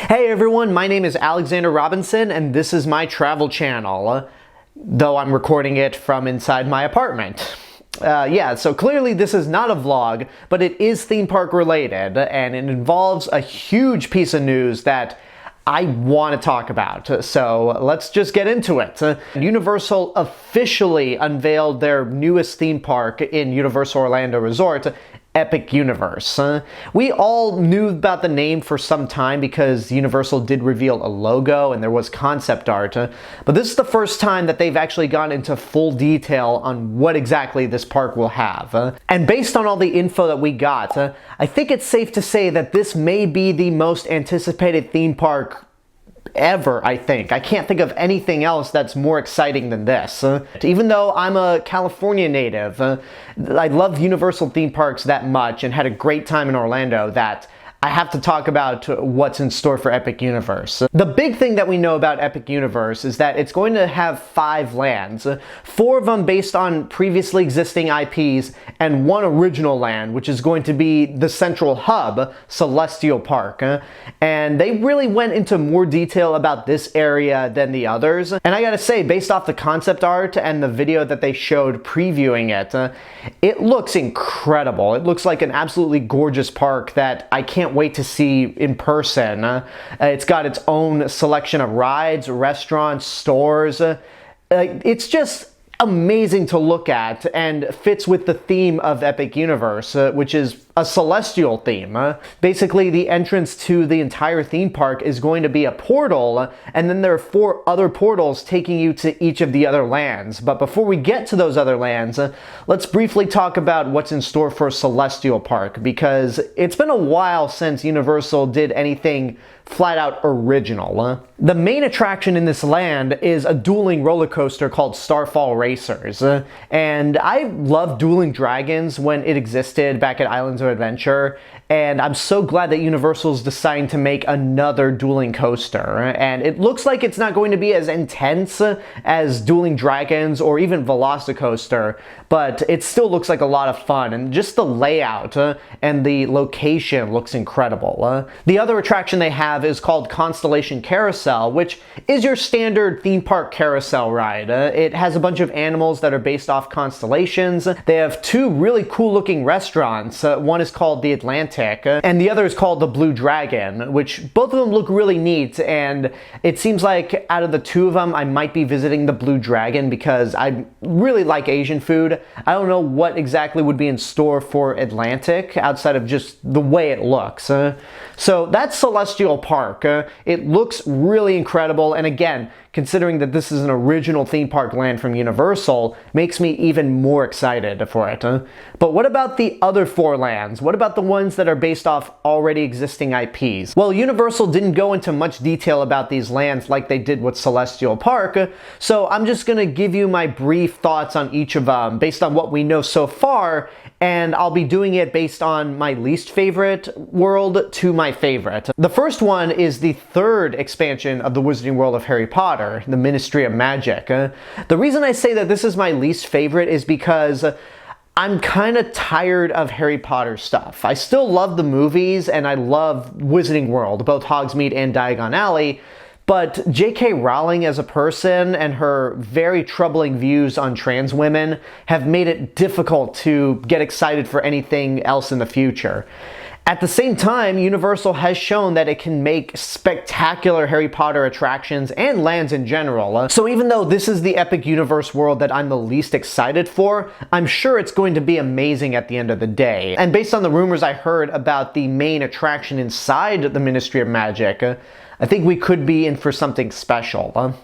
Hey everyone, my name is Alexander Robinson and this is my travel channel, though I'm recording it from inside my apartment. So clearly this is not a vlog, but it is theme park related and it involves a huge piece of news that I want to talk about. So let's just get into it. Universal officially unveiled their newest theme park in Universal Orlando Resort, Epic Universe. We all knew about the name for some time because Universal did reveal a logo and there was concept art, but this is the first time that they've actually gone into full detail on what exactly this park will have. And based on all the info that we got, I think it's safe to say that this may be the most anticipated theme park ever, I think. I can't think of anything else that's more exciting than this. Even though I'm a California native, I love Universal theme parks that much and had a great time in Orlando that I have to talk about what's in store for Epic Universe. The big thing that we know about Epic Universe is that it's going to have 5 lands, 4 of them based on previously existing IPs, and 1 original land, which is going to be the central hub, Celestial Park. And they really went into more detail about this area than the others. And I gotta say, based off the concept art and the video that they showed previewing it, it looks incredible. It looks like an absolutely gorgeous park that I can't wait to see in person. It's got its own selection of rides, restaurants, stores. It's just amazing to look at and fits with the theme of Epic Universe, which is a celestial theme. Basically, the entrance to the entire theme park is going to be a portal, and then there are 4 other portals taking you to each of the other lands. But before we get to those other lands, let's briefly talk about what's in store for Celestial Park, because it's been a while since Universal did anything flat out original. The main attraction in this land is a dueling roller coaster called Starfall Racers, and I loved Dueling Dragons when it existed back at Islands of Adventure, and I'm so glad that Universal's deciding to make another dueling coaster. And it looks like it's not going to be as intense as Dueling Dragons or even Velocicoaster, but it still looks like a lot of fun, and just the layout and the location looks incredible. The other attraction they have is called Constellation Carousel, which is your standard theme park carousel ride. It has a bunch of animals that are based off constellations. They have 2 really cool looking restaurants. One is called the Atlantic, and the other is called the Blue Dragon, which both of them look really neat, and it seems like out of the 2 of them, I might be visiting the Blue Dragon because I really like Asian food. I don't know what exactly would be in store for Atlantic outside of just the way it looks. So that's Celestial Park. It looks really incredible, and again, considering that this is an original theme park land from Universal, makes me even more excited for it. But what about the other 4 lands? What about the ones that are based off already existing IPs? Well, Universal didn't go into much detail about these lands like they did with Celestial Park, so I'm just gonna give you my brief thoughts on each of them based on what we know so far, and I'll be doing it based on my least favorite world to my favorite. The first one is the 3rd expansion of the Wizarding World of Harry Potter, the Ministry of Magic. The reason I say that this is my least favorite is because I'm kind of tired of Harry Potter stuff. I still love the movies and I love Wizarding World, both Hogsmeade and Diagon Alley, but J.K. Rowling as a person and her very troubling views on trans women have made it difficult to get excited for anything else in the future. At the same time, Universal has shown that it can make spectacular Harry Potter attractions and lands in general. So even though this is the Epic Universe world that I'm the least excited for, I'm sure it's going to be amazing at the end of the day. And based on the rumors I heard about the main attraction inside the Ministry of Magic, I think we could be in for something special.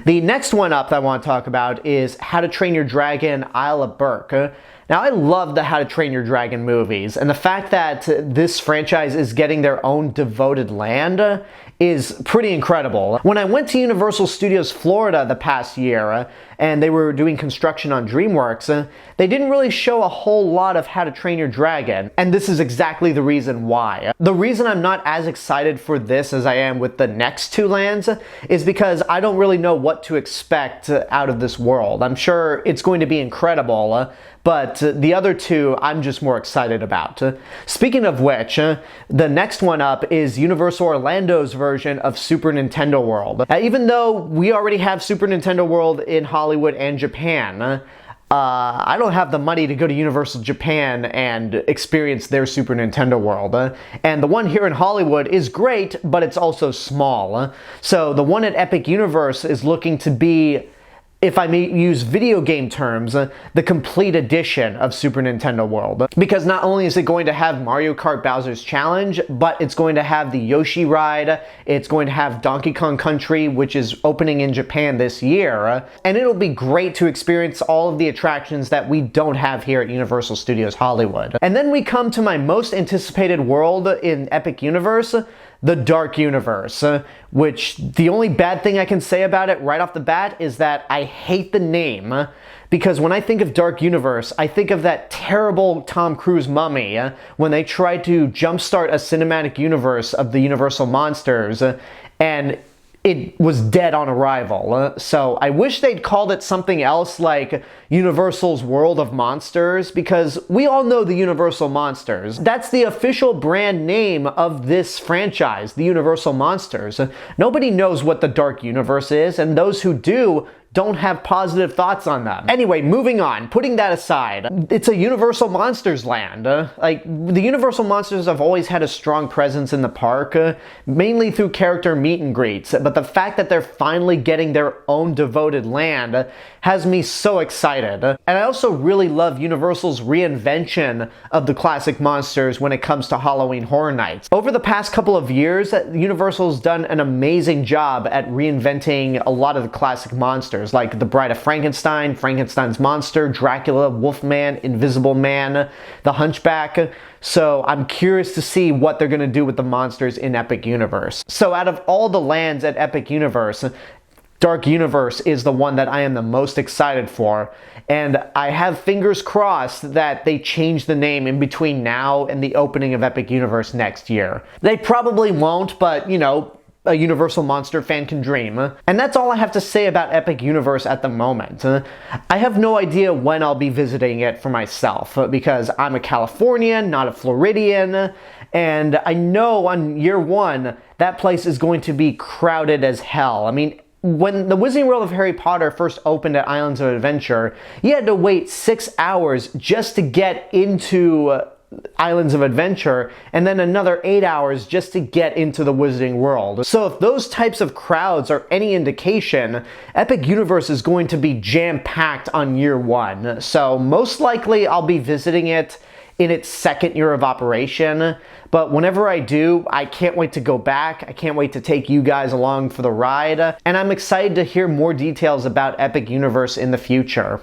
The next one up that I want to talk about is How to Train Your Dragon Isle of Berk. Now, I love the How to Train Your Dragon movies, and the fact that this franchise is getting their own devoted land is pretty incredible. When I went to Universal Studios Florida the past year, and they were doing construction on DreamWorks, they didn't really show a whole lot of How to Train Your Dragon, and this is exactly the reason why. The reason I'm not as excited for this as I am with the next 2 lands is because I don't really know what to expect out of this world. I'm sure it's going to be incredible, but the other two I'm just more excited about. Speaking of which, the next one up is Universal Orlando's version of Super Nintendo World. Even though we already have Super Nintendo World in Hollywood and Japan, I don't have the money to go to Universal Japan and experience their Super Nintendo World. And the one here in Hollywood is great, but it's also small. So the one at Epic Universe is looking to be, if I may use video game terms, the complete edition of Super Nintendo World. Because not only is it going to have Mario Kart Bowser's Challenge, but it's going to have the Yoshi ride, it's going to have Donkey Kong Country, which is opening in Japan this year, and it'll be great to experience all of the attractions that we don't have here at Universal Studios Hollywood. And then we come to my most anticipated world in Epic Universe, the Dark Universe, which the only bad thing I can say about it right off the bat is that I hate the name, because when I think of Dark Universe, I think of that terrible Tom Cruise Mummy when they tried to jumpstart a cinematic universe of the Universal monsters, and it was dead on arrival. So I wish they'd called it something else like Universal's World of Monsters, because we all know the Universal Monsters. That's the official brand name of this franchise, the Universal Monsters. Nobody knows what the Dark Universe is, and those who do don't have positive thoughts on them. Anyway, moving on, putting that aside, it's a Universal Monsters land. Like, the Universal Monsters have always had a strong presence in the park, mainly through character meet and greets, but the fact that they're finally getting their own devoted land has me so excited. And I also really love Universal's reinvention of the classic monsters when it comes to Halloween Horror Nights. Over the past couple of years, Universal's done an amazing job at reinventing a lot of the classic monsters, like the Bride of Frankenstein, Frankenstein's Monster, Dracula, Wolfman, Invisible Man, the Hunchback. So I'm curious to see what they're going to do with the monsters in Epic Universe. So out of all the lands at Epic Universe, Dark Universe is the one that I am the most excited for, and I have fingers crossed that they change the name in between now and the opening of Epic Universe next year. They probably won't, but you know, a Universal Monster fan can dream. And that's all I have to say about Epic Universe at the moment. I have no idea when I'll be visiting it for myself, because I'm a Californian, not a Floridian, and I know on year one, that place is going to be crowded as hell. I mean, when the Wizarding World of Harry Potter first opened at Islands of Adventure, you had to wait 6 hours just to get into Islands of Adventure, and then another 8 hours just to get into the Wizarding World. So if those types of crowds are any indication, Epic Universe is going to be jam-packed on year one. So most likely I'll be visiting it in its second year of operation, but whenever I do, I can't wait to go back. I can't wait to take you guys along for the ride, and I'm excited to hear more details about Epic Universe in the future.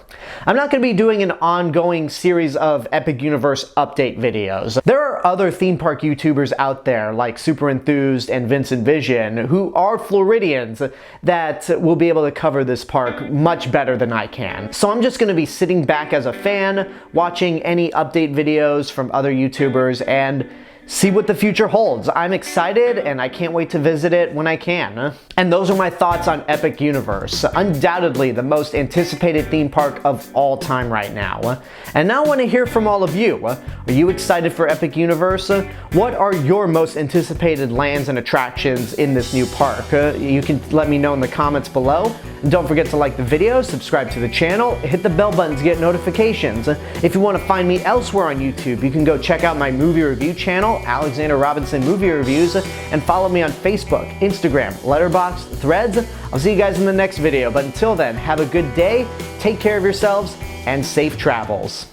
I'm not going to be doing an ongoing series of Epic Universe update videos. There are other theme park YouTubers out there like Super Enthused and Vincent Vision who are Floridians that will be able to cover this park much better than I can. So I'm just going to be sitting back as a fan, watching any update videos from other YouTubers, and see what the future holds. I'm excited and I can't wait to visit it when I can. And those are my thoughts on Epic Universe. Undoubtedly the most anticipated theme park of all time right now. And now I want to hear from all of you. Are you excited for Epic Universe? What are your most anticipated lands and attractions in this new park? You can let me know in the comments below. And don't forget to like the video, subscribe to the channel, hit the bell button to get notifications. If you want to find me elsewhere on YouTube, you can go check out my movie review channel, Alexander Robinson Movie Reviews, and follow me on Facebook, Instagram, Letterboxd, Threads. I'll see you guys in the next video, but until then, have a good day, take care of yourselves, and safe travels.